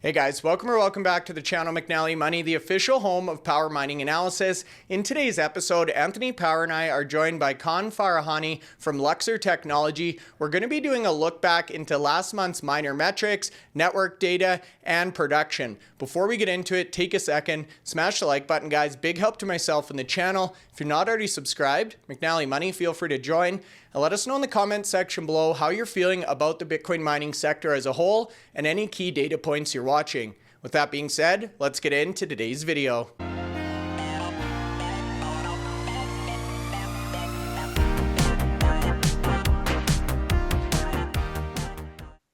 Hey guys, welcome back to the channel McNallie Money, the official home of power mining analysis. In today's episode, Anthony Power and I are joined by Kaan Farahani from Luxor Technology. We're going to be doing a look back into last month's miner metrics, network data, and production. Before we get into it, take a second, smash the like button, guys. Big help to myself and the channel. If you're not already subscribed, McNallie Money, feel free to join. And let us know in the comments section below how you're feeling about the Bitcoin mining sector as a whole and any key data points you're watching. With that being said, let's get into today's video.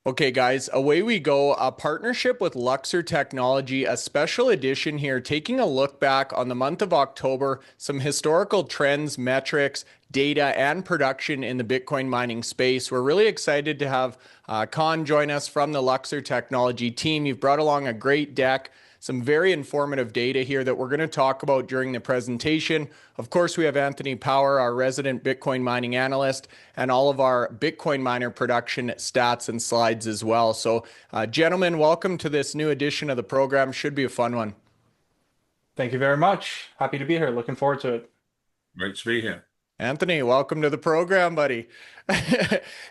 Okay guys, away we go. A partnership with Luxor Technology, a special edition here, taking a look back on the month of October, some historical trends, metrics, data, and production in the Bitcoin mining space. We're really excited to have Kaan join us from the Luxor Technology team. You've brought along a great deck, some very informative data here that we're going to talk about during the presentation. Of course, we have Anthony Power, our resident Bitcoin mining analyst, and all of our Bitcoin miner production stats and slides as well. So, gentlemen, welcome to this new edition of the program. Should be a fun one. Thank you very much. Happy to be here. Looking forward to it. Great to be here. Anthony, welcome to the program, buddy.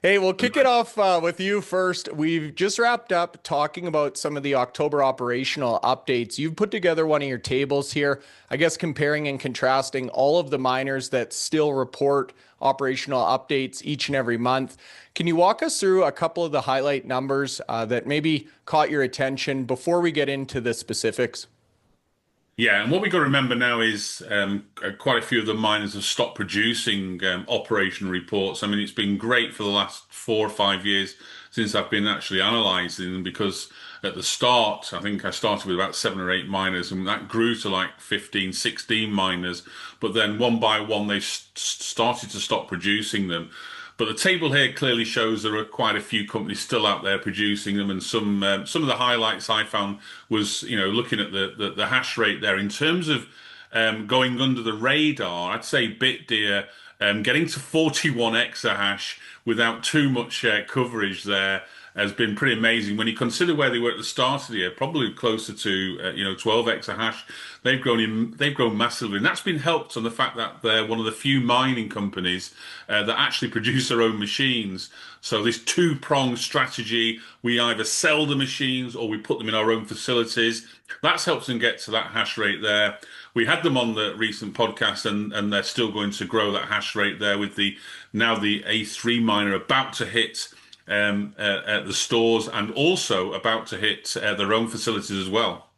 Hey, we'll kick it off with you first. We've just wrapped up talking about some of the October operational updates. You've put together one of your tables here, I guess comparing and contrasting all of the miners that still report operational updates each and every month. Can you walk us through a couple of the highlight numbers that maybe caught your attention before we get into the specifics? Yeah, and what we've got to remember now is quite a few of the miners have stopped producing operation reports. I mean, it's been great for the last 4 or 5 years since I've been actually analysing them, because at the start, I think I started with about 7 or 8 miners, and that grew to like 15, 16 miners. But then one by one, they started to stop producing them. But the table here clearly shows there are quite a few companies still out there producing them, and some of the highlights I found was, looking at the hash rate there in terms of going under the radar. I'd say Bitdeer getting to 41 exahash without too much coverage there has been pretty amazing. When you consider where they were at the start of the year, probably closer to 12 exahash, they've grown massively, and that's been helped on the fact that they're one of the few mining companies that actually produce their own machines. So this two-pronged strategy, we either sell the machines or we put them in our own facilities. That's helped them get to that hash rate there. We had them on the recent podcast, and they're still going to grow that hash rate there with the A3 miner about to hit at the stores, and also about to hit their own facilities as well.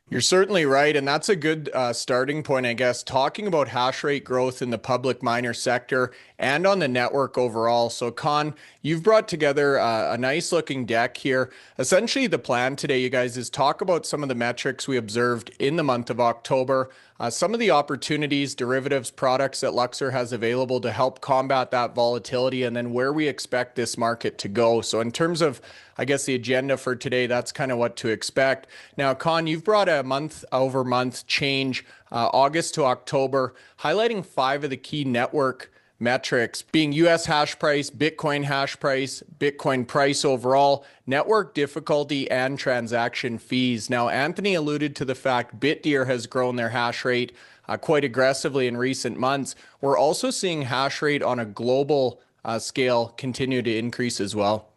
You're certainly right, and that's a good starting point, I guess, talking about hash rate growth in the public miner sector and on the network overall. So, Kaan, you've brought together a nice looking deck here. Essentially, the plan today, you guys, is talk about some of the metrics we observed in the month of October, some of the opportunities, derivatives, products that Luxor has available to help combat that volatility, and then where we expect this market to go. So in terms of, I guess, the agenda for today, that's kind of what to expect. Now, Kaan, you've brought a month-over-month change, August to October, highlighting 5 of the key network metrics being US hash price, Bitcoin hash price, Bitcoin price overall, network difficulty, and transaction fees. Now, Anthony alluded to the fact Bitdeer has grown their hash rate quite aggressively in recent months. We're also seeing hash rate on a global scale continue to increase as well.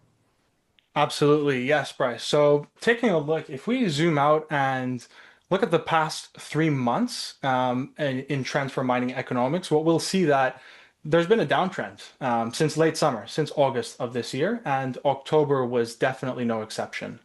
Absolutely. Yes, Bryce. So taking a look, if we zoom out and look at the past 3 months in transfer mining economics, what we'll see that there's been a downtrend since late summer, since August of this year, and October was definitely no exception.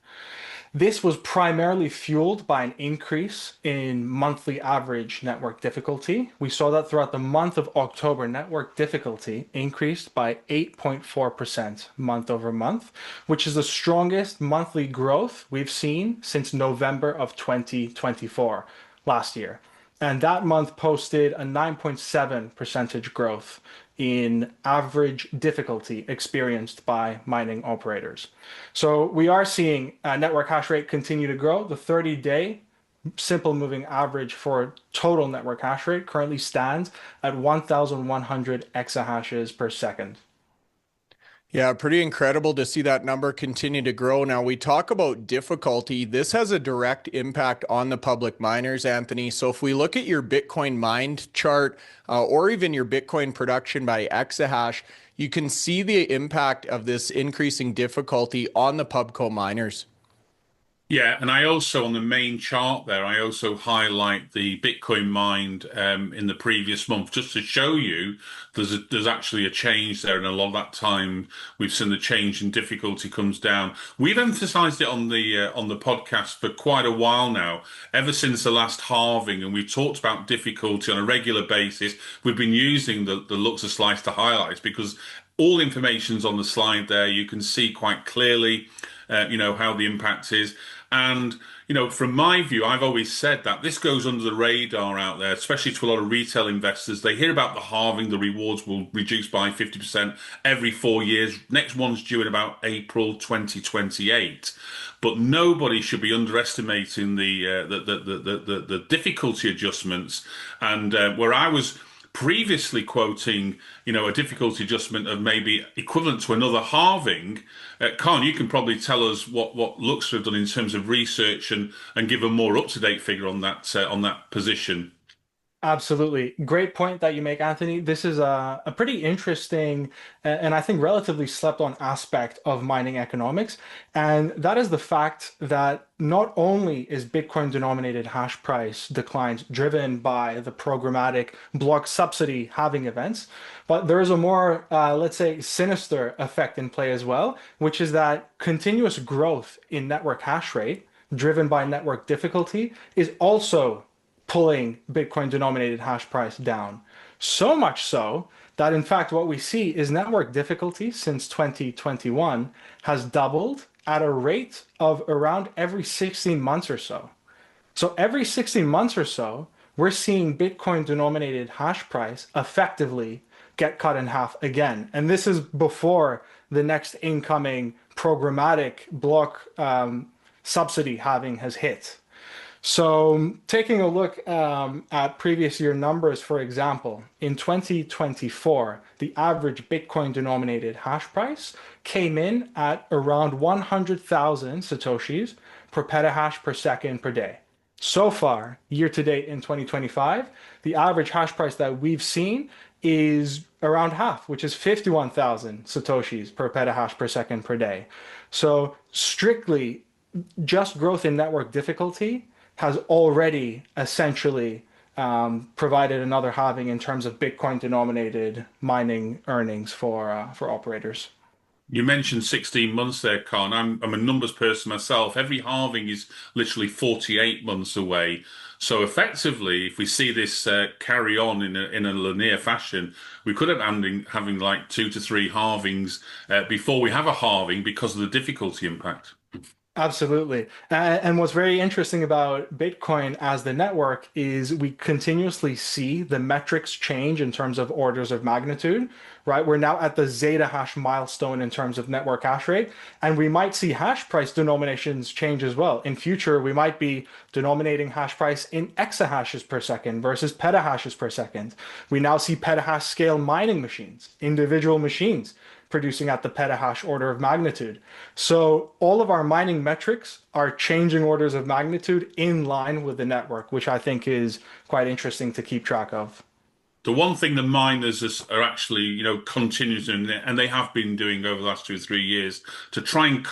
This was primarily fueled by an increase in monthly average network difficulty. We saw that throughout the month of October, network difficulty increased by 8.4% month over month, which is the strongest monthly growth we've seen since November of 2024 last year. And that month posted a 9.7% growth in average difficulty experienced by mining operators. So we are seeing network hash rate continue to grow. The 30-day simple moving average for total network hash rate currently stands at 1,100 exahashes per second. Yeah, pretty incredible to see that number continue to grow. Now, we talk about difficulty. This has a direct impact on the public miners, Anthony. So, if we look at your Bitcoin mined chart or even your Bitcoin production by exahash, you can see the impact of this increasing difficulty on the pubco miners. Yeah, and I also on the main chart there, I also highlight the Bitcoin mined in the previous month just to show you there's actually a change there, and a lot of that time we've seen the change in difficulty comes down. We've emphasized it on the podcast for quite a while now, ever since the last halving, and we've talked about difficulty on a regular basis. We've been using the Luxor slice to highlight because all the information's on the slide there. You can see quite clearly, how the impact is. And, from my view, I've always said that this goes under the radar out there, especially to a lot of retail investors. They hear about the halving, the rewards will reduce by 50% every 4 years. Next one's due in about April 2028. But nobody should be underestimating the difficulty adjustments. And where I was previously quoting, a difficulty adjustment of maybe equivalent to another halving. Kaan, you can probably tell us what Luxor have done in terms of research and give a more up-to-date figure on that position. Absolutely. Great point that you make, Anthony. This is a pretty interesting and I think relatively slept on aspect of mining economics. And that is the fact that not only is Bitcoin denominated hash price declines driven by the programmatic block subsidy halving events, but there is a more, let's say, sinister effect in play as well, which is that continuous growth in network hash rate driven by network difficulty is also pulling Bitcoin denominated hash price down. So much so that in fact what we see is network difficulty since 2021 has doubled at a rate of around every 16 months or so. So every 16 months or so, we're seeing Bitcoin denominated hash price effectively get cut in half again. And this is before the next incoming programmatic block subsidy halving has hit. So taking a look at previous year numbers, for example, in 2024, the average Bitcoin denominated hash price came in at around 100,000 Satoshis per petahash per second per day. So far, year to date in 2025, the average hash price that we've seen is around half, which is 51,000 Satoshis per petahash per second per day. So strictly just growth in network difficulty has already essentially provided another halving in terms of Bitcoin denominated mining earnings for operators. You mentioned 16 months there, Kaan. I'm a numbers person myself. Every halving is literally 48 months away. So effectively, if we see this carry on in a linear fashion, we could have having like 2 to 3 halvings before we have a halving because of the difficulty impact. Absolutely. And what's very interesting about Bitcoin as the network is we continuously see the metrics change in terms of orders of magnitude, right? We're now at the zeta hash milestone in terms of network hash rate, and we might see hash price denominations change as well. In future, we might be denominating hash price in exahashes per second versus petahashes per second. We now see petahash scale mining machines, individual machines producing at the petahash order of magnitude. So all of our mining metrics are changing orders of magnitude in line with the network, which I think is quite interesting to keep track of. The one thing the miners are actually, continuing, and they have been doing over the last 2 or 3 years to try and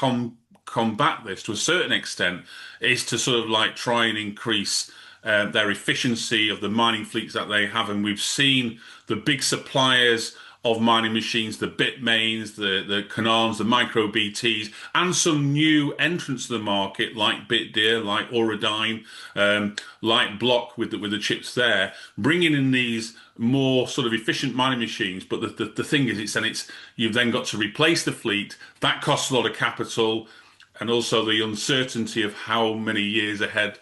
combat this to a certain extent, is to sort of like try and increase their efficiency of the mining fleets that they have. And we've seen the big suppliers of mining machines, the Bitmains, the Kaans, the micro BTs, and some new entrants to the market like Bitdeer, like Auradine, like Block with the chips there, bringing in these more sort of efficient mining machines. But the thing is, you've then got to replace the fleet. That costs a lot of capital, and also the uncertainty of how many years ahead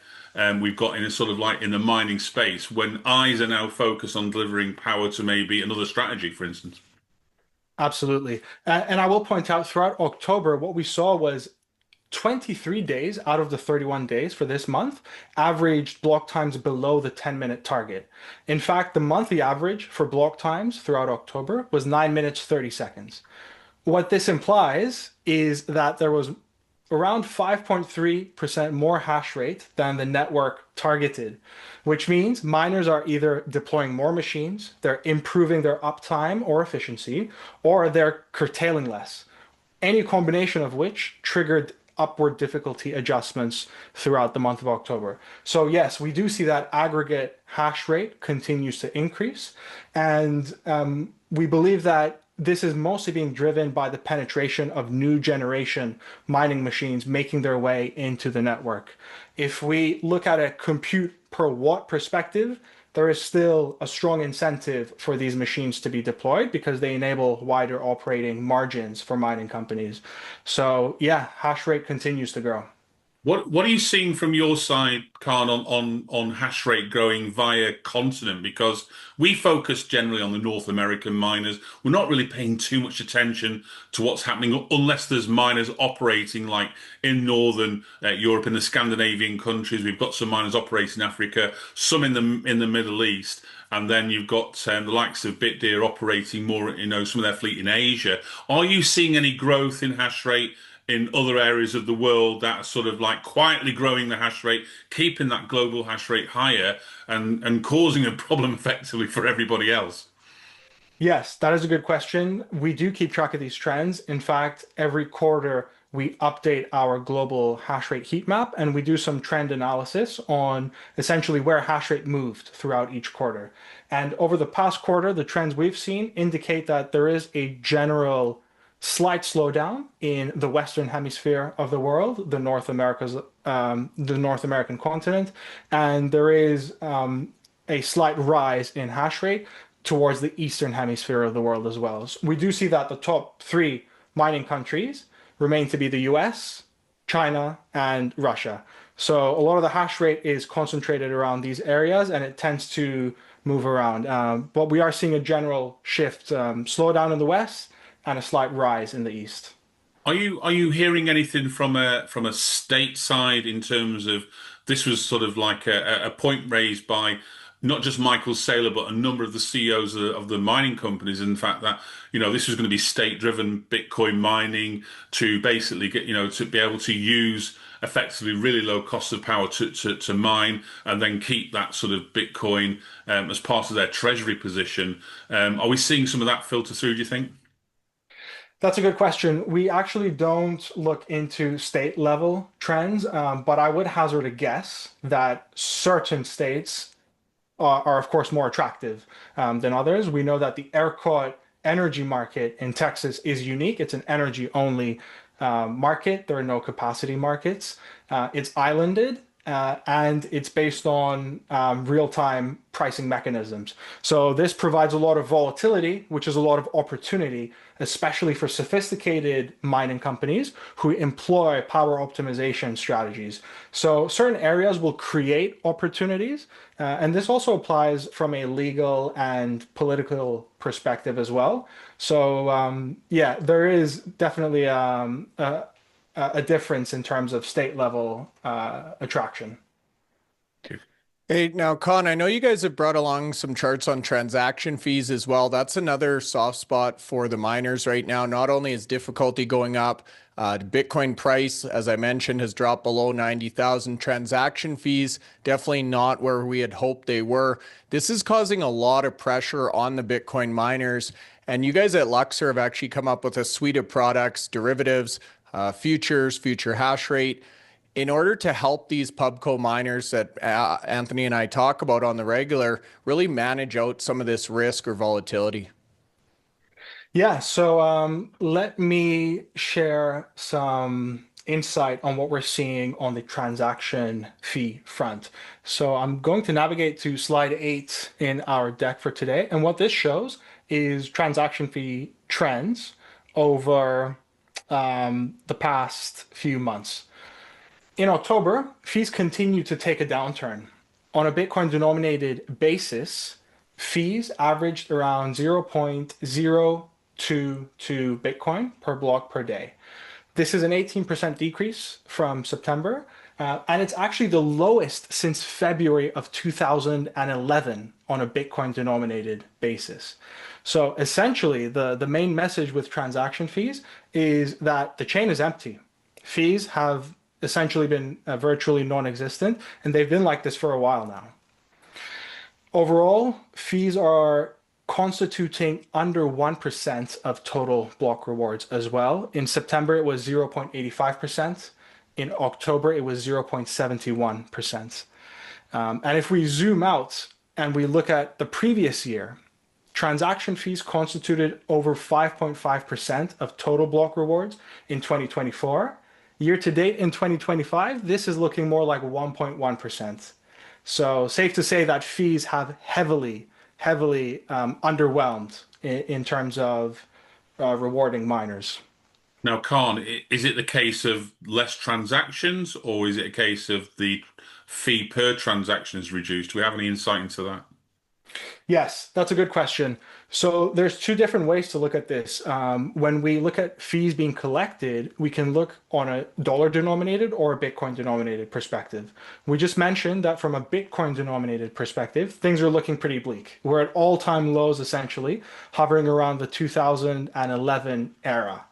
we've got in a sort of like in the mining space when eyes are now focused on delivering power to maybe another strategy, for instance. Absolutely. And I will point out throughout October, what we saw was 23 days out of the 31 days for this month averaged block times below the 10-minute target. In fact, the monthly average for block times throughout October was 9 minutes, 30 seconds. What this implies is that there was around 5.3% more hash rate than the network targeted, which means miners are either deploying more machines, they're improving their uptime or efficiency, or they're curtailing less. Any combination of which triggered upward difficulty adjustments throughout the month of October. So yes, we do see that aggregate hash rate continues to increase, and we believe that this is mostly being driven by the penetration of new generation mining machines making their way into the network. If we look at a compute per watt perspective, there is still a strong incentive for these machines to be deployed because they enable wider operating margins for mining companies. So yeah, hash rate continues to grow. What are you seeing from your side, Kaan, on hash rate growing via continent? Because we focus generally on the North American miners. We're not really paying too much attention to what's happening unless there's miners operating like in Northern Europe, in the Scandinavian countries. We've got some miners operating in Africa, some in the Middle East. And then you've got the likes of Bitdeer operating more, some of their fleet in Asia. Are you seeing any growth in hash rate in other areas of the world that are sort of like quietly growing the hash rate, keeping that global hash rate higher and causing a problem effectively for everybody else? Yes, that is a good question. We do keep track of these trends. In fact, every quarter we update our global hash rate heat map and we do some trend analysis on essentially where hash rate moved throughout each quarter. And over the past quarter, the trends we've seen indicate that there is a general slight slowdown in the Western hemisphere of the world, the North American continent, and there is a slight rise in hash rate towards the Eastern hemisphere of the world as well. So we do see that the top three mining countries remain to be the US, China, and Russia. So a lot of the hash rate is concentrated around these areas and it tends to move around. But we are seeing a general shift, slowdown in the West and a slight rise in the East. Are you hearing anything from a state side in terms of this was sort of like a point raised by not just Michael Saylor, but a number of the CEOs of the mining companies, in fact, that, this was going to be state-driven Bitcoin mining to basically get, to be able to use effectively really low cost of power to mine and then keep that sort of Bitcoin as part of their treasury position. Are we seeing some of that filter through, do you think? That's a good question. We actually don't look into state level trends, but I would hazard a guess that certain states are of course more attractive than others. We know that the ERCOT energy market in Texas is unique. It's an energy only market. There are no capacity markets. It's islanded and it's based on real-time pricing mechanisms. So this provides a lot of volatility, which is a lot of opportunity, especially for sophisticated mining companies who employ power optimization strategies. So certain areas will create opportunities, and this also applies from a legal and political perspective as well. So yeah, there is definitely a difference in terms of state level attraction. Hey, now, Kaan, I know you guys have brought along some charts on transaction fees as well. That's another soft spot for the miners right now. Not only is difficulty going up, the Bitcoin price, as I mentioned, has dropped below 90,000. Transaction fees, definitely not where we had hoped they were. This is causing a lot of pressure on the Bitcoin miners. And you guys at Luxor have actually come up with a suite of products, derivatives, futures, future hash rate, in order to help these pubco miners that Anthony and I talk about on the regular really manage out some of this risk or volatility. Yeah, so let me share some insight on what we're seeing on the transaction fee front. So I'm going to navigate to slide 8 in our deck for today. And what this shows is transaction fee trends over the past few months. In October, fees continue to take a downturn. On a Bitcoin denominated basis, fees averaged around 0.022 Bitcoin per block per day. This is an 18% decrease from September And it's actually the lowest since February of 2011 on a Bitcoin denominated basis. So essentially, the main message with transaction fees is that the chain is empty. Fees have essentially been virtually non-existent, and they've been like this for a while now. Overall, fees are constituting under 1% of total block rewards as well. In September, it was 0.85%. In October, it was 0.71%. And if we zoom out and we look at the previous year, transaction fees constituted over 5.5% of total block rewards in 2024. Year to date in 2025, this is looking more like 1.1%. So safe to say that fees have heavily underwhelmed in terms of rewarding miners. Now, Kaan, is it the case of less transactions, or is it a case of the fee per transaction is reduced? Do we have any insight into that? Yes, that's a good question. So there's two different ways to look at this. When we look at fees being collected, we can look on a dollar denominated or a Bitcoin denominated perspective. We just mentioned that from a Bitcoin denominated perspective, things are looking pretty bleak. We're at all-time lows, essentially, hovering around the 2011 era.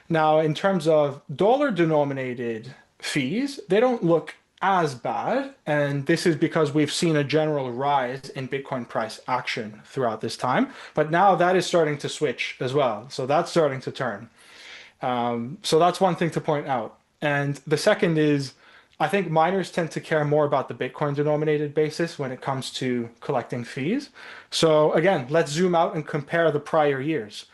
Now, in terms of dollar denominated fees, they don't look as bad. And this is because we've seen a general rise in Bitcoin price action throughout this time. But now that is starting to switch as well. So that's starting to turn. So that's one thing to point out. And the second is, I think miners tend to care more about the Bitcoin denominated basis when it comes to collecting fees. So again, let's zoom out and compare the prior years.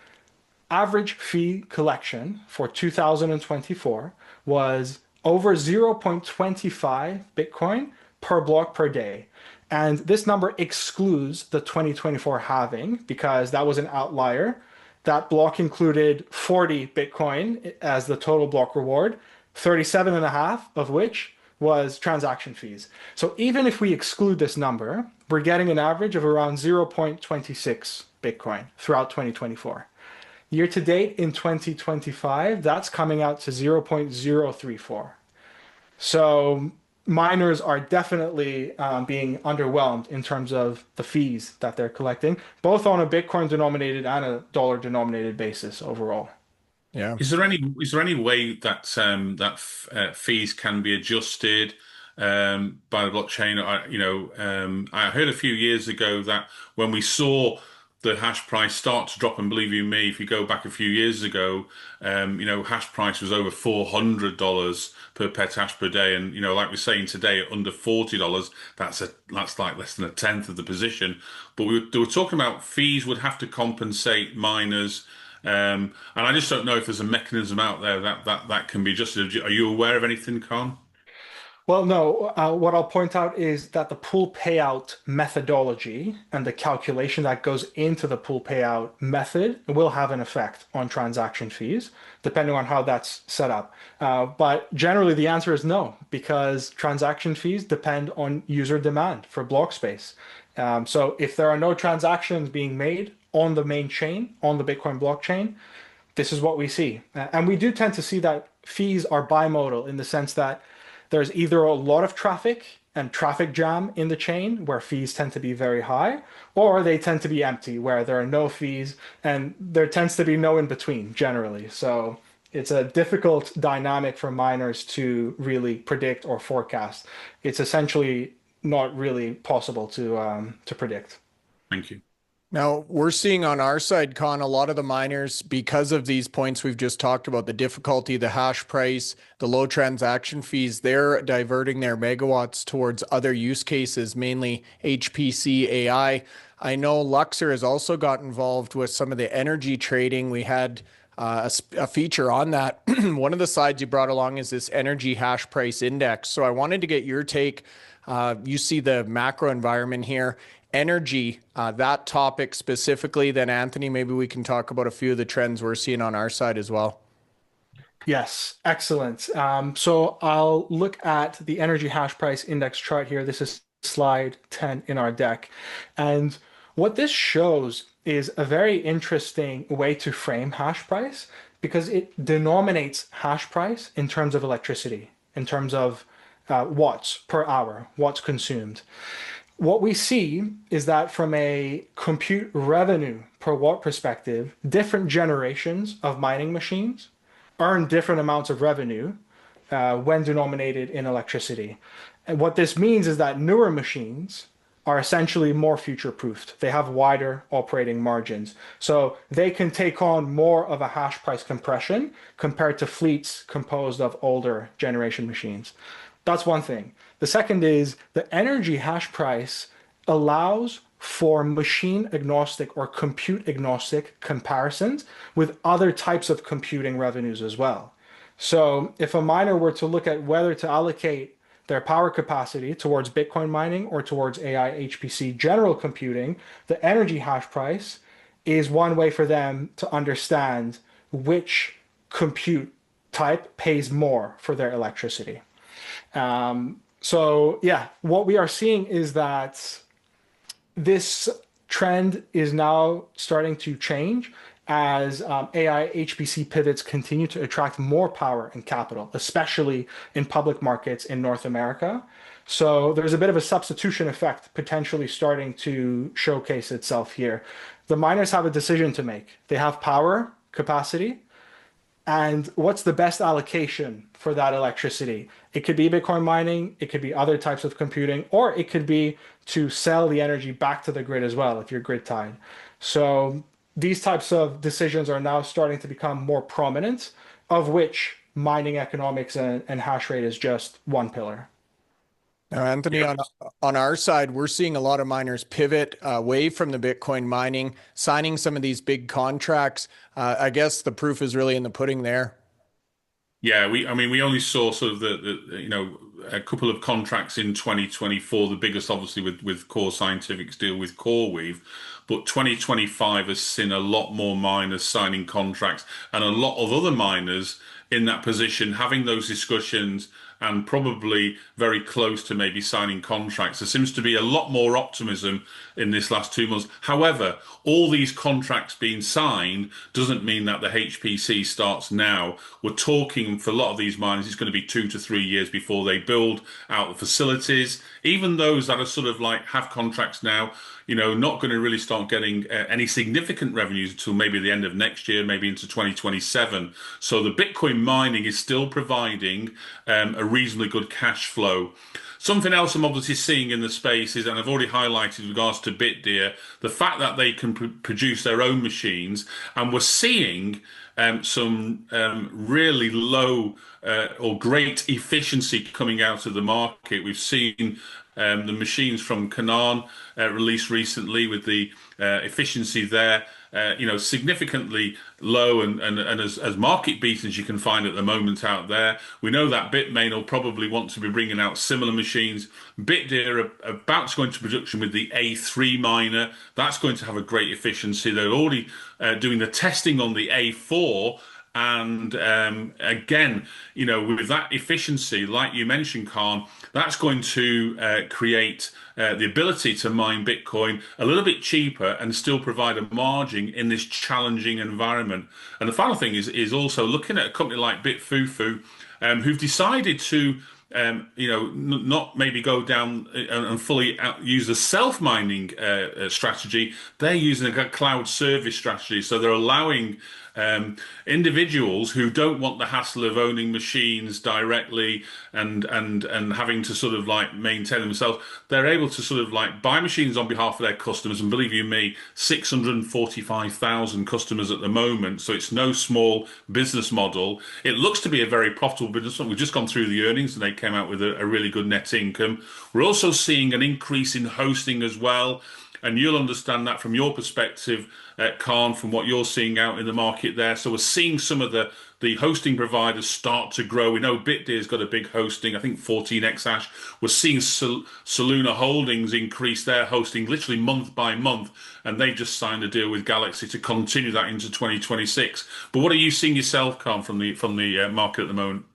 Average fee collection for 2024 was over 0.25 Bitcoin per block per day. And this number excludes the 2024 halving because that was an outlier. That block included 40 Bitcoin as the total block reward, 37.5 of which was transaction fees. So even if we exclude this number, we're getting an average of around 0.26 Bitcoin throughout 2024. Year to date in 2025, that's coming out to 0.034. So miners are definitely being underwhelmed in terms of the fees that they're collecting, both on a Bitcoin denominated and a dollar denominated basis overall. Yeah. Is there any way that fees can be adjusted by the blockchain? I heard a few years ago that when we saw the hash price start to drop, and believe you me, if you go back a few years ago, hash price was over $400 per petahash per day, and like we're saying today, at under $40, that's like less than a tenth of the position. But they were talking about fees would have to compensate miners, and I just don't know if there's a mechanism out there that can be adjusted. Are you aware of anything, Khan? Well, no, what I'll point out is that the pool payout methodology and the calculation that goes into the pool payout method will have an effect on transaction fees, depending on how that's set up. But generally, the answer is no, because transaction fees depend on user demand for block space. So if there are no transactions being made on the main chain, on the Bitcoin blockchain, this is what we see. And we do tend to see that fees are bimodal in the sense that there's either a lot of traffic and traffic jam in the chain where fees tend to be very high, or they tend to be empty where there are no fees and there tends to be no in between generally. So it's a difficult dynamic for miners to really predict or forecast. It's essentially not really possible to predict. Thank you. Now, we're seeing on our side, Kaan, a lot of the miners, because of these points we've just talked about, the difficulty, the hash price, the low transaction fees, they're diverting their megawatts towards other use cases, mainly HPC AI. I know Luxor has also got involved with some of the energy trading. We had a feature on that. One of the slides you brought along is this energy hash price index. So I wanted to get your take. You see the macro environment here. Energy, that topic specifically, then Anthony, maybe we can talk about a few of the trends we're seeing on our side as well. Yes, excellent. So I'll look at the energy hash price index chart here. This is slide 10 in our deck. And what this shows is a very interesting way to frame hash price because it denominates hash price in terms of electricity, in terms of watts per hour, watts consumed. What we see is that from a compute revenue per watt perspective, different generations of mining machines earn different amounts of revenue when denominated in electricity. And what this means is that newer machines are essentially more future-proofed. They have wider operating margins. So they can take on more of a hash price compression compared to fleets composed of older generation machines. That's one thing. The second is the energy hash price allows for machine agnostic or compute agnostic comparisons with other types of computing revenues as well. So if a miner were to look at whether to allocate their power capacity towards Bitcoin mining or towards AI HPC general computing, the energy hash price is one way for them to understand which compute type pays more for their electricity. So yeah, what we are seeing is that this trend is now starting to change as AI HPC pivots continue to attract more power and capital, especially in public markets in North America. So there's a bit of a substitution effect potentially starting to showcase itself here. The miners have a decision to make. They have power capacity, and what's the best allocation for that electricity? It could be Bitcoin mining, it could be other types of computing, or it could be to sell the energy back to the grid as well if you're grid tied. So these types of decisions are now starting to become more prominent, of which mining economics and hash rate is just one pillar. Now, Anthony, on our side, we're seeing a lot of miners pivot away from the Bitcoin mining, signing some of these big contracts. I guess the proof is really in the pudding there. Yeah, we only saw sort of the a couple of contracts in 2024, the biggest obviously with Core Scientific's deal with CoreWeave, but 2025 has seen a lot more miners signing contracts and a lot of other miners in that position having those discussions and probably very close to maybe signing contracts. There seems to be a lot more optimism in this last 2 months. However, all these contracts being signed doesn't mean that the HPC starts now. We're talking for a lot of these miners, it's going to be 2 to 3 years before they build out the facilities. Even those that are sort of like have contracts now, not going to really start getting any significant revenues until maybe the end of next year, maybe into 2027. So the Bitcoin mining is still providing a reasonably good cash flow. Something else I'm obviously seeing in the space is, and I've already highlighted with regards to BitDeer, the fact that they can produce their own machines, and we're seeing some really low or great efficiency coming out of the market. We've seen the machines from Kaan released recently with the efficiency there, significantly low and as market beat as you can find at the moment out there. We know that Bitmain will probably want to be bringing out similar machines. BitDeer are about to go into production with the A3 miner. That's going to have a great efficiency. They're already doing the testing on the A4. And again, with that efficiency, like you mentioned, Kaan, that's going to create the ability to mine Bitcoin a little bit cheaper and still provide a margin in this challenging environment. And the final thing is also looking at a company like BitFuFu, who've decided to not maybe go down and fully use the self-mining strategy. They're using a cloud service strategy. So they're allowing individuals who don't want the hassle of owning machines directly and having to sort of like maintain themselves. They're able to sort of like buy machines on behalf of their customers. And believe you me, 645,000 customers at the moment. So it's no small business model. It looks to be a very profitable business. We've just gone through the earnings and they came out with a really good net income. We're also seeing an increase in hosting as well. And you'll understand that from your perspective, Kaan, from what you're seeing out in the market there. So we're seeing some of the hosting providers start to grow. We know BitDeer's got a big hosting, I think 14 exahash. We're seeing Soluna Holdings increase their hosting literally month by month, and they just signed a deal with Galaxy to continue that into 2026. But what are you seeing yourself, Kaan, from the market at the moment?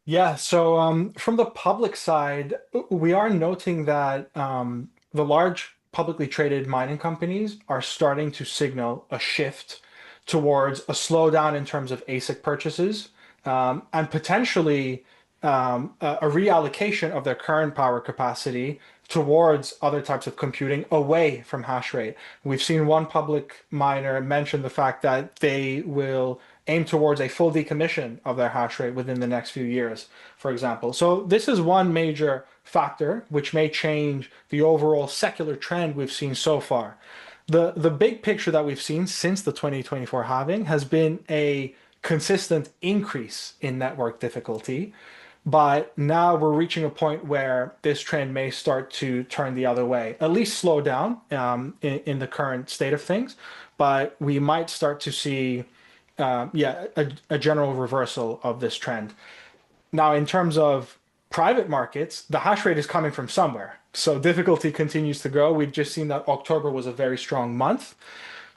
Yeah, so from the public side, we are noting that the large publicly traded mining companies are starting to signal a shift towards a slowdown in terms of ASIC purchases and potentially a reallocation of their current power capacity towards other types of computing away from hash rate. We've seen one public miner mention the fact that they will aim towards a full decommission of their hash rate within the next few years, for example. So this is one major factor which may change the overall secular trend we've seen so far. The big picture that we've seen since the 2024 halving has been a consistent increase in network difficulty. But now we're reaching a point where this trend may start to turn the other way, at least slow down in the current state of things. But we might start to see, a general reversal of this trend. Now, in terms of private markets, the hash rate is coming from somewhere. So difficulty continues to grow. We've just seen that October was a very strong month.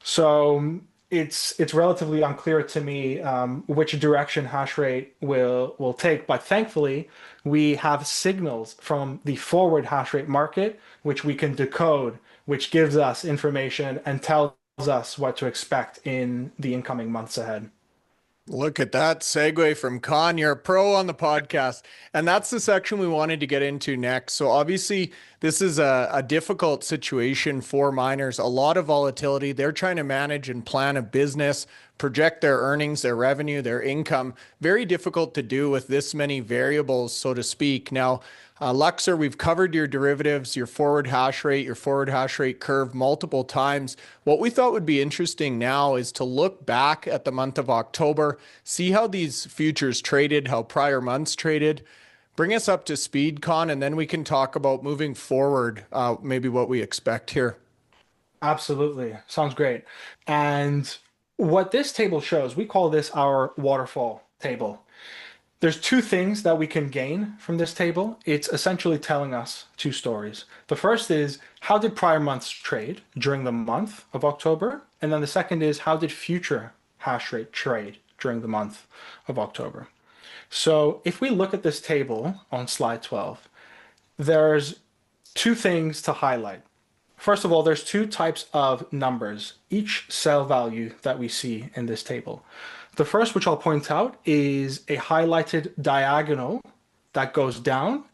So it's relatively unclear to me which direction hash rate will take. But thankfully, we have signals from the forward hash rate market, which we can decode, which gives us information and tells us what to expect in the incoming months ahead. Look at that segue from Kaan. You're a pro on the podcast. And that's the section we wanted to get into next. So obviously, this is a difficult situation for miners. A lot of volatility. They're trying to manage and plan a business, project their earnings, their revenue, their income. Very difficult to do with this many variables, so to speak. Now, Luxor, we've covered your derivatives, your forward hash rate curve multiple times. What we thought would be interesting now is to look back at the month of October, see how these futures traded, how prior months traded. Bring us up to speed, Kaan, and then we can talk about moving forward, maybe what we expect here. Absolutely. Sounds great. And what this table shows, we call this our waterfall table. There's two things that we can gain from this table. It's essentially telling us two stories. The first is, how did prior months trade during the month of October? And then the second is, how did future hash rate trade during the month of October? So if we look at this table on slide 12, there's two things to highlight. First of all, there's two types of numbers, each cell value that we see in this table. The first, which I'll point out, is a highlighted diagonal that goes down.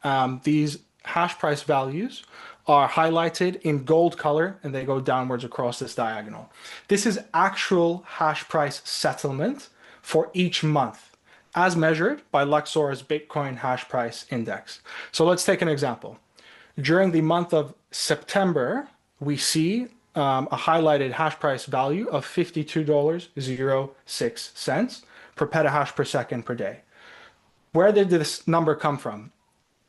These hash price values are highlighted in gold color and they go downwards across this diagonal. This is actual hash price settlement for each month, as measured by Luxor's Bitcoin hash price index. So let's take an example. During the month of September, we see a highlighted hash price value of $52.06 per petahash per second per day. Where did this number come from?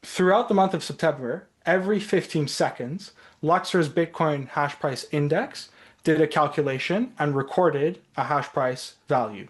Throughout the month of September, every 15 seconds, Luxor's Bitcoin hash price index did a calculation and recorded a hash price value.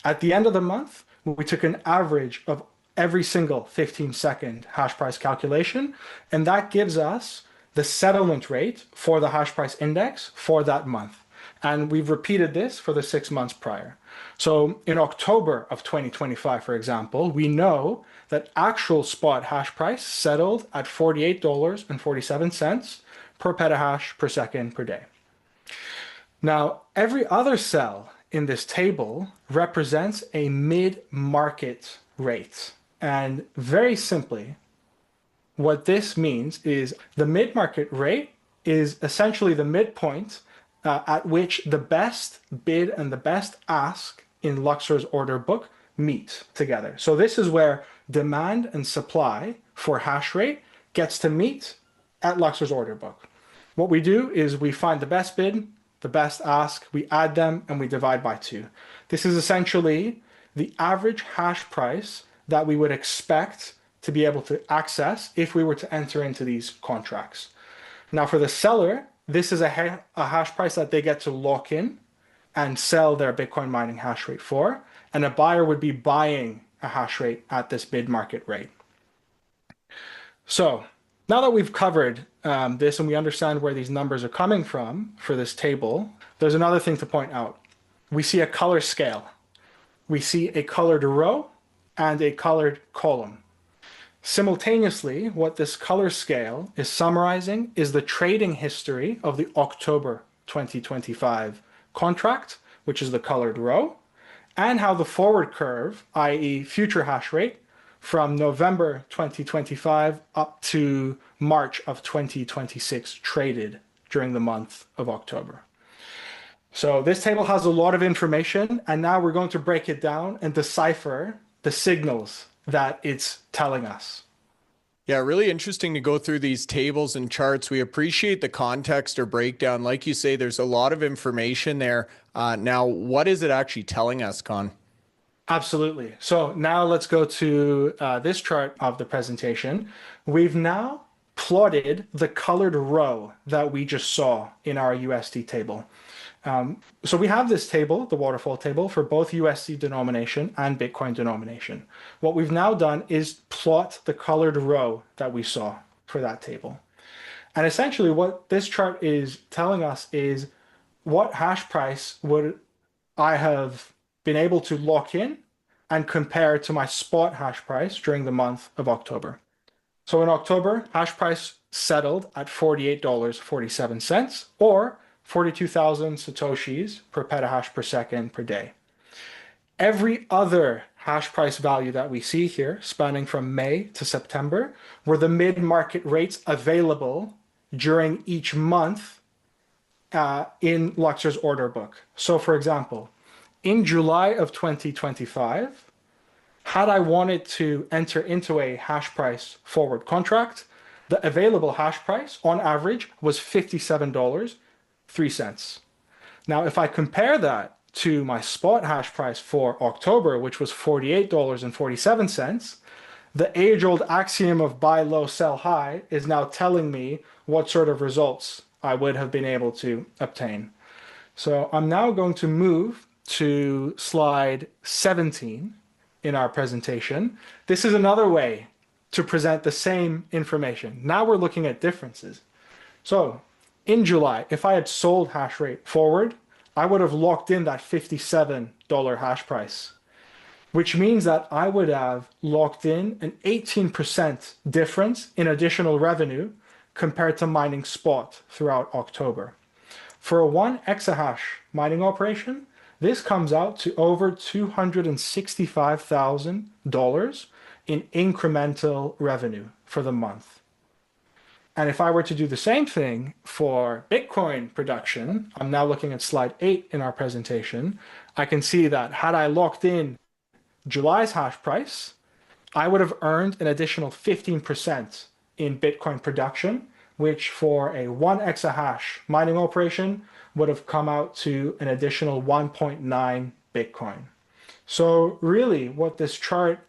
At the end of the month, we took an average of every single 15-second hash price calculation, and that gives us the settlement rate for the hash price index for that month. And we've repeated this for the 6 months prior. So in October of 2025, for example, we know that actual spot hash price settled at $48.47 per petahash per second per day. Now, every other cell in this table represents a mid-market rate. And very simply, what this means is the mid-market rate is essentially the midpoint at which the best bid and the best ask in Luxor's order book meet together. So this is where demand and supply for hash rate gets to meet at Luxor's order book. What we do is we find the best bid, the best ask, we add them, and we divide by 2. This is essentially the average hash price that we would expect to be able to access if we were to enter into these contracts. Now for the seller, this is a hash price that they get to lock in and sell their Bitcoin mining hash rate for, and a buyer would be buying a hash rate at this bid market rate. So now that we've covered this and we understand where these numbers are coming from for this table, there's another thing to point out. We see a color scale. We see a colored row and a colored column. Simultaneously, what this color scale is summarizing is the trading history of the October 2025 contract, which is the colored row, and how the forward curve, i.e. future hash rate, from November 2025 up to March of 2026 traded during the month of October. So this table has a lot of information, and now we're going to break it down and decipher the signals that it's telling us. Yeah, really interesting to go through these tables and charts. We appreciate the context or breakdown. Like you say, there's a lot of information there. Now, what is it actually telling us, Kaan? Absolutely. So now let's go to this chart of the presentation. We've now plotted the colored row that we just saw in our USD table. So we have this table, the waterfall table, for both USD denomination and Bitcoin denomination. What we've now done is plot the colored row that we saw for that table. And essentially what this chart is telling us is what hash price would I have been able to lock in and compare to my spot hash price during the month of October. So in October, hash price settled at $48.47 or 42,000 Satoshis per petahash per second per day. Every other hash price value that we see here, spanning from May to September, were the mid-market rates available during each month in Luxor's order book. So for example, in July of 2025, had I wanted to enter into a hash price forward contract, the available hash price on average was $57.03. Now, if I compare that to my spot hash price for October, which was $48.47, the age-old axiom of buy low, sell high is now telling me what sort of results I would have been able to obtain. So I'm now going to move to slide 17 in our presentation. This is another way to present the same information. Now we're looking at differences. So in July, if I had sold hash rate forward, I would have locked in that $57 hash price, which means that I would have locked in an 18% difference in additional revenue compared to mining spot throughout October. For a 1 exahash mining operation, this comes out to over $265,000 in incremental revenue for the month. And if I were to do the same thing for Bitcoin production, I'm now looking at slide 8 in our presentation, I can see that had I locked in July's hash price, I would have earned an additional 15% in Bitcoin production, which for a 1 exahash mining operation would have come out to an additional 1.9 Bitcoin. So really what this chart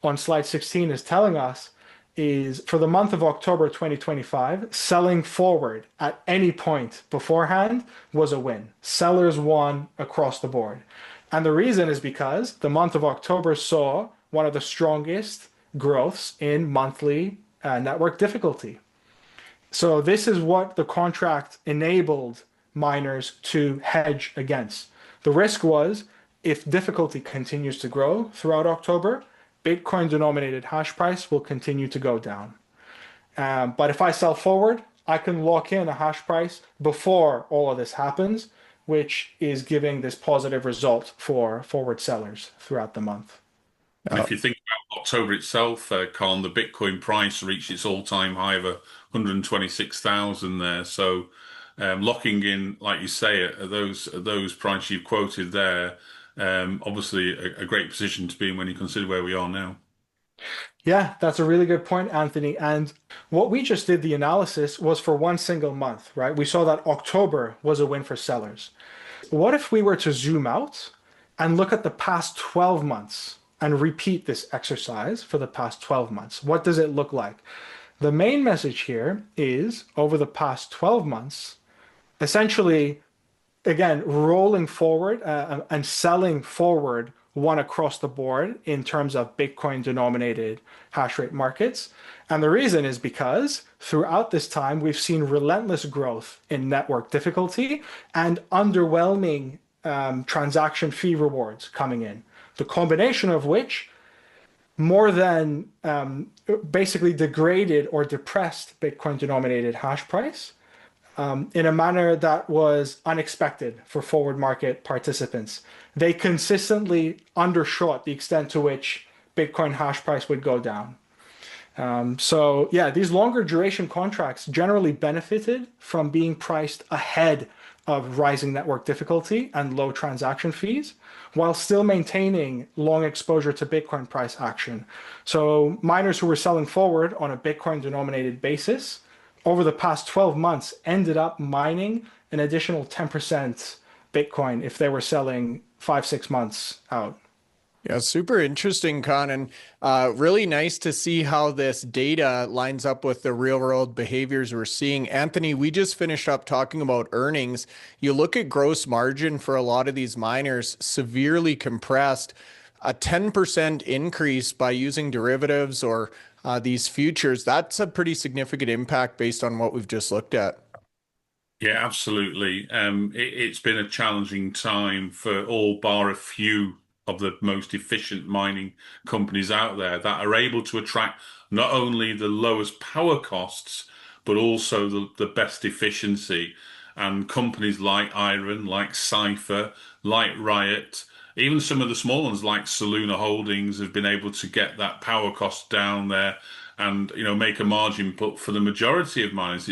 on slide 16 is telling us is for the month of October 2025, selling forward at any point beforehand was a win. Sellers won across the board. And the reason is because the month of October saw one of the strongest growths in monthly network difficulty. So this is what the contract enabled miners to hedge against. The risk was if difficulty continues to grow throughout October, Bitcoin denominated hash price will continue to go down. But if I sell forward, I can lock in a hash price before all of this happens, which is giving this positive result for forward sellers throughout the month. And if you think about October itself, Kaan, the Bitcoin price reached its all-time high of 126,000 there. So locking in, like you say, at those prices you've quoted there, obviously a great position to be in when you consider where we are now. Yeah, that's a really good point, Anthony. And what we just did, the analysis was for one single month, right? We saw that October was a win for sellers. What if we were to zoom out and look at the past 12 months and repeat this exercise for the past 12 months? What does it look like? The main message here is over the past 12 months, essentially, again, rolling forward and selling forward one across the board in terms of Bitcoin denominated hash rate markets. And the reason is because throughout this time, we've seen relentless growth in network difficulty and underwhelming transaction fee rewards coming in. The combination of which more than basically degraded or depressed Bitcoin denominated hash price in a manner that was unexpected for forward market participants. They consistently undershot the extent to which Bitcoin hash price would go down. So yeah, these longer duration contracts generally benefited from being priced ahead of rising network difficulty and low transaction fees, while still maintaining long exposure to Bitcoin price action. So miners who were selling forward on a Bitcoin denominated basis over the past 12 months ended up mining an additional 10% Bitcoin if they were selling 5, 6 months out. Yeah, super interesting, Kaan, and really nice to see how this data lines up with the real world behaviors we're seeing. Anthony, we just finished up talking about earnings. You look at gross margin for a lot of these miners, severely compressed. A 10% increase by using derivatives or these futures, that's a pretty significant impact based on what we've just looked at. Yeah, absolutely. It's been a challenging time for all bar a few of the most efficient mining companies out there that are able to attract not only the lowest power costs, but also the best efficiency. And companies like Iron, like Cypher, like Riot, even some of the small ones like Soluna Holdings have been able to get that power cost down there and make a margin. But for the majority of miners,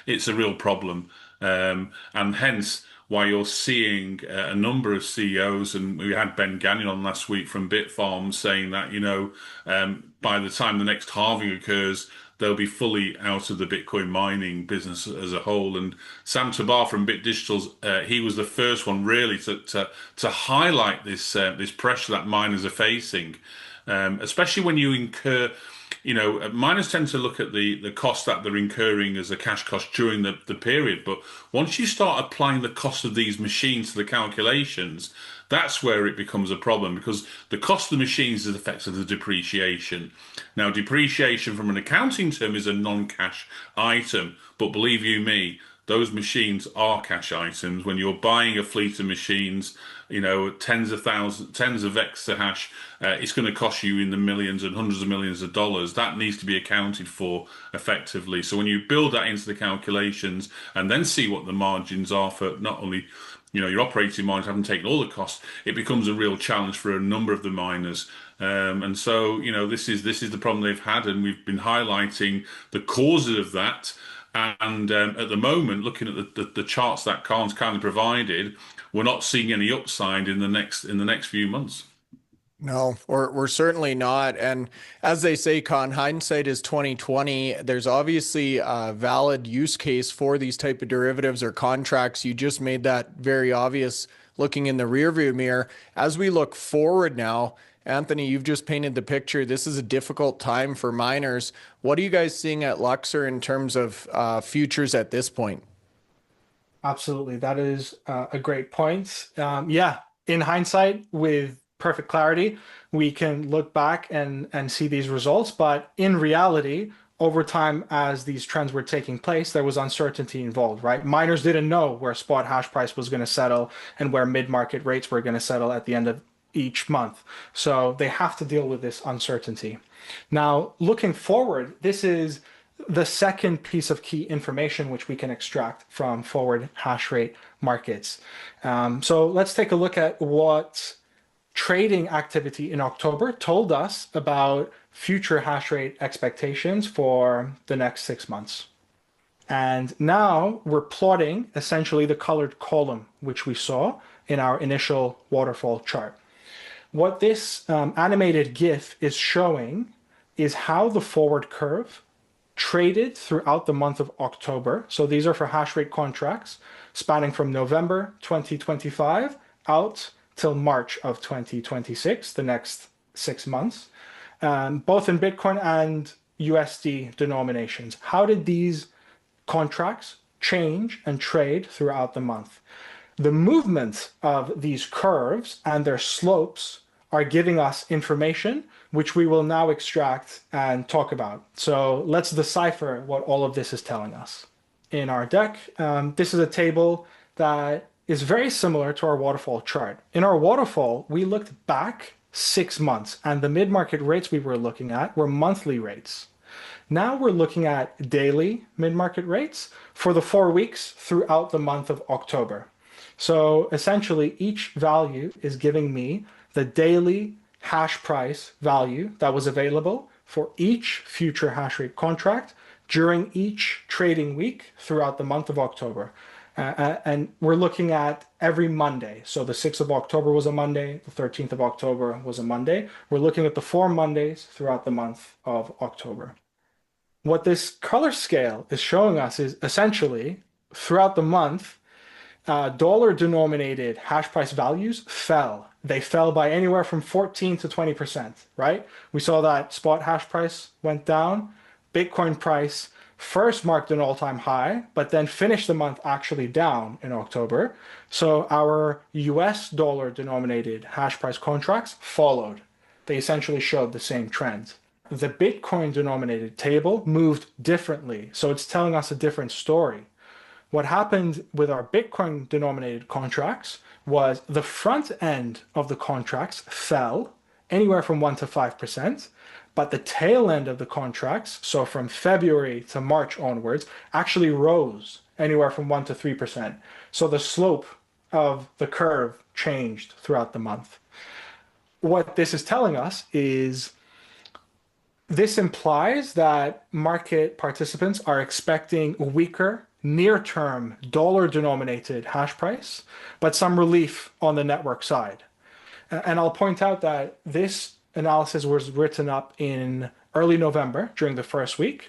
it's a real problem, and hence why you're seeing a number of CEOs, and we had Ben Gagnon on last week from Bitfarms saying that by the time the next halving occurs, they'll be fully out of the Bitcoin mining business as a whole. And Sam Tabar from Bit Digital's, he was the first one really to highlight this pressure that miners are facing, especially when you incur. Miners tend to look at the cost that they're incurring as a cash cost during the period. But once you start applying the cost of these machines to the calculations, that's where it becomes a problem, because the cost of the machines is effectively the depreciation. Now, depreciation from an accounting term is a non-cash item, but believe you me, those machines are cash items. When you're buying a fleet of machines, tens of exahash, it's going to cost you in the millions and hundreds of millions of dollars. That needs to be accounted for effectively. So when you build that into the calculations and then see what the margins are for not only your operating miners haven't taken all the costs, it becomes a real challenge for a number of the miners. And so, this is the problem they've had, and we've been highlighting the causes of that. And at the moment, looking at the charts that Kaan's kindly provided, we're not seeing any upside in the next few months. No, we're certainly not. And as they say, Kaan, hindsight is 2020. There's obviously a valid use case for these type of derivatives or contracts. You just made that very obvious looking in the rearview mirror. As we look forward now, Anthony, you've just painted the picture. This is a difficult time for miners. What are you guys seeing at Luxor in terms of futures at this point? Absolutely. That is a great point. Yeah, in hindsight, with perfect clarity, we can look back and see these results. But in reality, over time, as these trends were taking place, there was uncertainty involved, right? Miners didn't know where spot hash price was going to settle and where mid-market rates were going to settle at the end of each month. So they have to deal with this uncertainty. Now, looking forward, this is the second piece of key information which we can extract from forward hash rate markets. So let's take a look at what trading activity in October told us about future hash rate expectations for the next 6 months. And now we're plotting essentially the colored column, which we saw in our initial waterfall chart. What this animated GIF is showing is how the forward curve traded throughout the month of October. So these are for hash rate contracts spanning from November 2025 out till March of 2026, the next 6 months, both in Bitcoin and USD denominations. How did these contracts change and trade throughout the month? The movement of these curves and their slopes are giving us information which we will now extract and talk about. So let's decipher what all of this is telling us. In our deck, this is a table that is very similar to our waterfall chart. In our waterfall, we looked back 6 months, and the mid-market rates we were looking at were monthly rates. Now we're looking at daily mid-market rates for the 4 weeks throughout the month of October. So essentially, each value is giving me the daily hash price value that was available for each future hash rate contract during each trading week throughout the month of October. And we're looking at every Monday. So the 6th of October was a Monday, the 13th of October was a Monday. We're looking at the 4 Mondays throughout the month of October. What this color scale is showing us is essentially throughout the month, dollar denominated hash price values fell. They fell by anywhere from 14 to 20%, right? We saw that spot hash price went down. Bitcoin price first marked an all-time high, but then finished the month actually down in October. So our US dollar denominated hash price contracts followed. They essentially showed the same trend. The Bitcoin denominated table moved differently. So it's telling us a different story. What happened with our Bitcoin denominated contracts was the front end of the contracts fell anywhere from 1 to 5%, but the tail end of the contracts, so from February to March onwards, actually rose anywhere from 1 to 3%. So the slope of the curve changed throughout the month. What this is telling us is this implies that market participants are expecting weaker near-term dollar-denominated hash price, but some relief on the network side. And I'll point out that this analysis was written up in early November during the first week.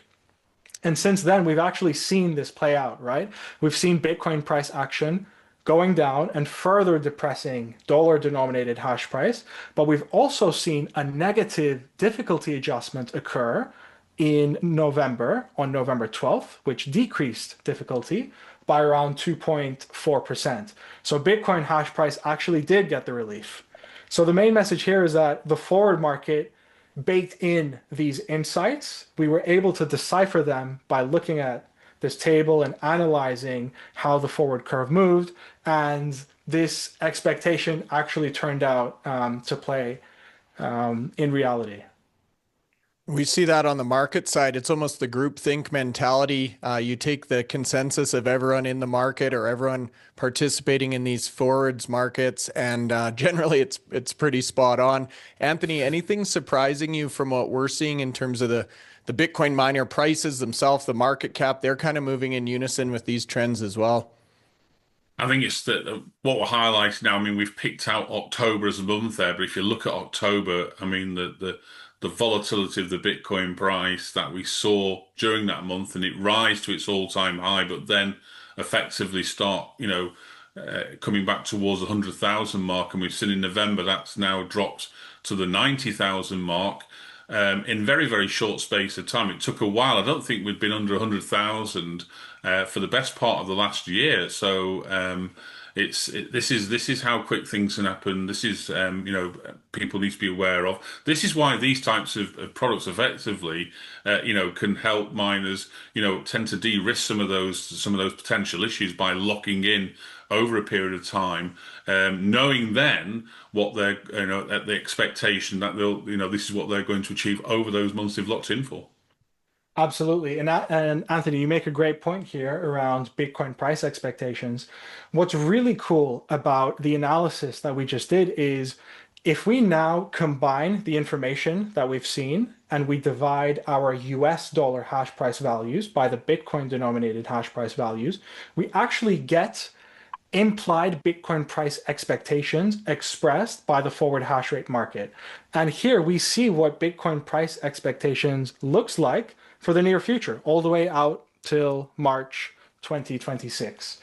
And since then, we've actually seen this play out, right? We've seen Bitcoin price action going down and further depressing dollar-denominated hash price, but we've also seen a negative difficulty adjustment occur in November, on November 12th, which decreased difficulty by around 2.4%. So Bitcoin hash price actually did get the relief. So the main message here is that the forward market baked in these insights. We were able to decipher them by looking at this table and analyzing how the forward curve moved. And this expectation actually turned out to play in reality. We see that on the market side. It's almost the groupthink mentality. You take the consensus of everyone in the market or everyone participating in these forwards markets, and generally it's pretty spot on. Anthony, anything surprising you from what we're seeing in terms of the Bitcoin miner prices themselves, the market cap? They're kind of moving in unison with these trends as well. I think it's that what we're highlighting now. I mean, we've picked out October as a month there, but if you look at October, I mean, the volatility of the Bitcoin price that we saw during that month, and it rise to its all-time high, but then effectively start, coming back towards the 100,000 mark. And we've seen in November that's now dropped to the 90,000 mark in very, very short space of time. It took a while. I don't think we'd been under 100,000 for the best part of the last year. So this is how quick things can happen. This is people need to be aware of. This is why these types of products effectively can help miners tend to de-risk some of those potential issues by locking in over a period of time, knowing then what they're at the expectation that they'll this is what they're going to achieve over those months they've locked in for. Absolutely. And Anthony, you make a great point here around Bitcoin price expectations. What's really cool about the analysis that we just did is if we now combine the information that we've seen and we divide our US dollar hash price values by the Bitcoin denominated hash price values, we actually get implied Bitcoin price expectations expressed by the forward hash rate market. And here we see what Bitcoin price expectations looks like for the near future, all the way out till March 2026.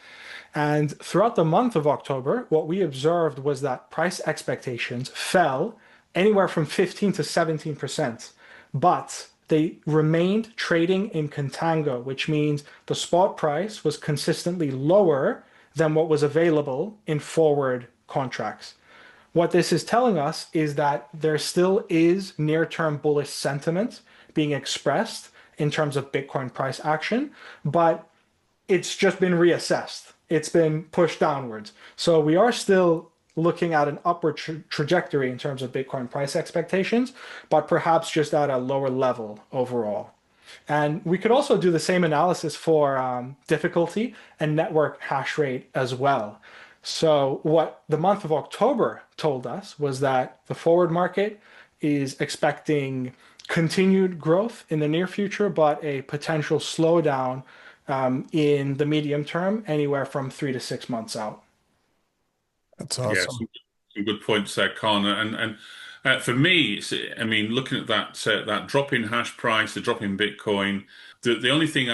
And throughout the month of October, what we observed was that price expectations fell anywhere from 15 to 17%, but they remained trading in contango, which means the spot price was consistently lower than what was available in forward contracts. What this is telling us is that there still is near-term bullish sentiment being expressed in terms of Bitcoin price action, but it's just been reassessed. It's been pushed downwards. So we are still looking at an upward trajectory in terms of Bitcoin price expectations, but perhaps just at a lower level overall. And we could also do the same analysis for difficulty and network hash rate as well. So what the month of October told us was that the forward market is expecting continued growth in the near future, but a potential slowdown in the medium term, anywhere from 3 to 6 months out. That's Yeah, awesome. some good points there, Connor. And for me, I mean, looking at that drop in hash price, the drop in Bitcoin, the only thing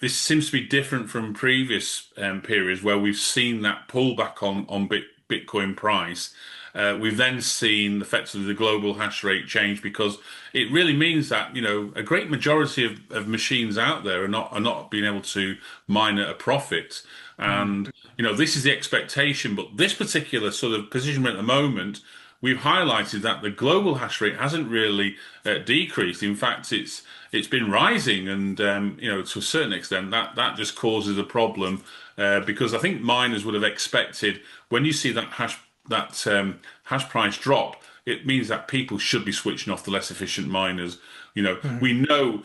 this seems to be different from previous periods where we've seen that pullback on Bitcoin price. We've then seen effectively the global hash rate change because it really means that a great majority of machines out there are not being able to mine at a profit. And this is the expectation, but this particular sort of position at the moment, we've highlighted that the global hash rate hasn't really decreased. In fact, it's been rising, and to a certain extent, that just causes a problem because I think miners would have expected when you see that hash price drop, it means that people should be switching off the less efficient miners. We know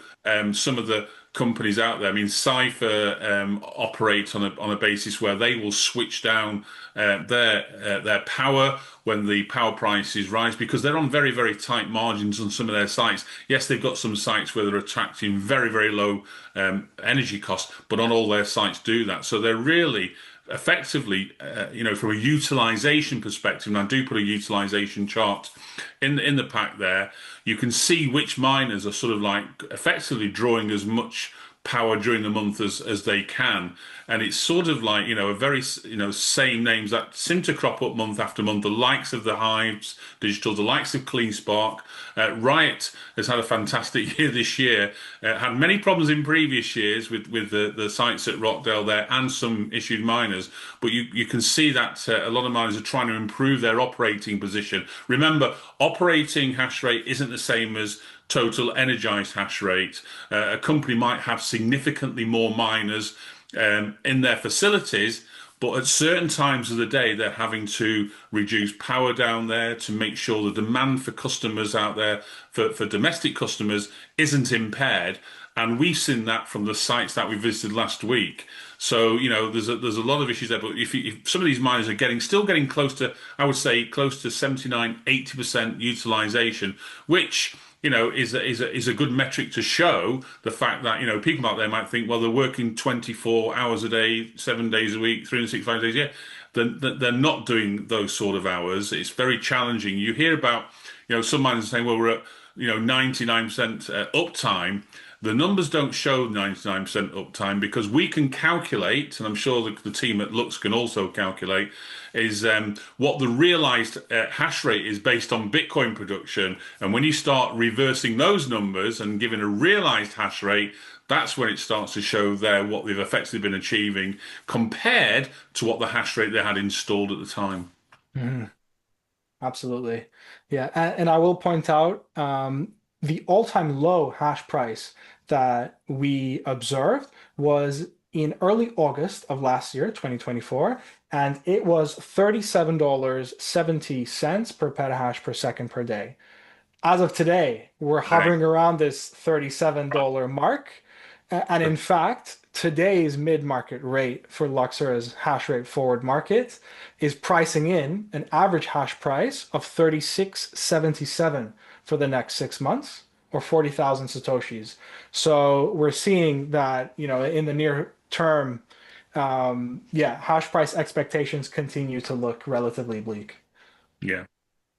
some of the companies out there. I mean, Cypher operate on a basis where they will switch down their power when the power prices rise because they're on very, very tight margins on some of their sites. Yes, they've got some sites where they're attracting very, very low energy costs, but not all their sites do that. So they're really effectively, from a utilization perspective, and I do put a utilization chart in the pack there, you can see which miners are sort of like effectively drawing as much power during the month as they can. And it's sort of like, a very, same names that seem to crop up month after month, the likes of the Hives Digital, the likes of CleanSpark. Riot has had a fantastic year this year, had many problems in previous years with the sites at Rockdale there and some issued miners. But you can see that a lot of miners are trying to improve their operating position. Remember, operating hash rate isn't the same as total energized hash rate. A company might have significantly more miners in their facilities, but at certain times of the day, they're having to reduce power down there to make sure the demand for customers out there, for domestic customers, isn't impaired. And we've seen that from the sites that we visited last week. So, there's a lot of issues there. But if some of these miners are still getting close to, I would say, close to 79, 80% utilization, which is a good metric to show the fact that, people out there might think, well, they're working 24 hours a day, 7 days a week, 365 days a year. They're not doing those sort of hours. It's very challenging. You hear about, some miners saying, well, we're at, 99% uptime. The numbers don't show 99% uptime because we can calculate, and I'm sure the team at Lux can also calculate, is what the realized hash rate is based on Bitcoin production. And when you start reversing those numbers and giving a realized hash rate, that's when it starts to show there what they've effectively been achieving compared to what the hash rate they had installed at the time. Mhm. Absolutely. Yeah. And I will point out the all-time low hash price that we observed was in early August of last year, 2024, and it was $37.70 per petahash per second per day. As of today, we're hovering around this $37 mark. And in fact, today's mid-market rate for Luxor's hash rate forward market is pricing in an average hash price of 36.77 for the next 6 months, or 40,000 Satoshis. So we're seeing that, in the near term, hash price expectations continue to look relatively bleak. Yeah.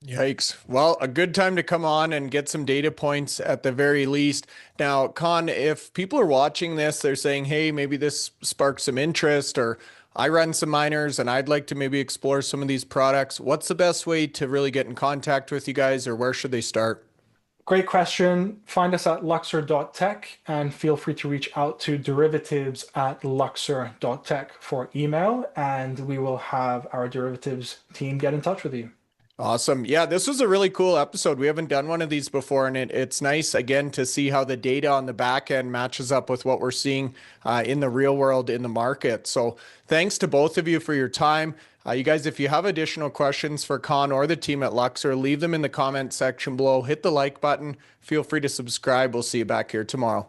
Yikes. Well, a good time to come on and get some data points at the very least. Now, Kaan, if people are watching this, they're saying, hey, maybe this sparks some interest, or I run some miners and I'd like to maybe explore some of these products. What's the best way to really get in contact with you guys, or where should they start? Great question. Find us at luxor.tech and feel free to reach out to derivatives@luxor.tech for email, and we will have our derivatives team get in touch with you. Awesome. Yeah, this was a really cool episode. We haven't done one of these before, and it's nice, again, to see how the data on the back end matches up with what we're seeing in the real world in the market. So thanks to both of you for your time. You guys, if you have additional questions for Kaan or the team at Luxor, leave them in the comment section below. Hit the like button. Feel free to subscribe. We'll see you back here tomorrow.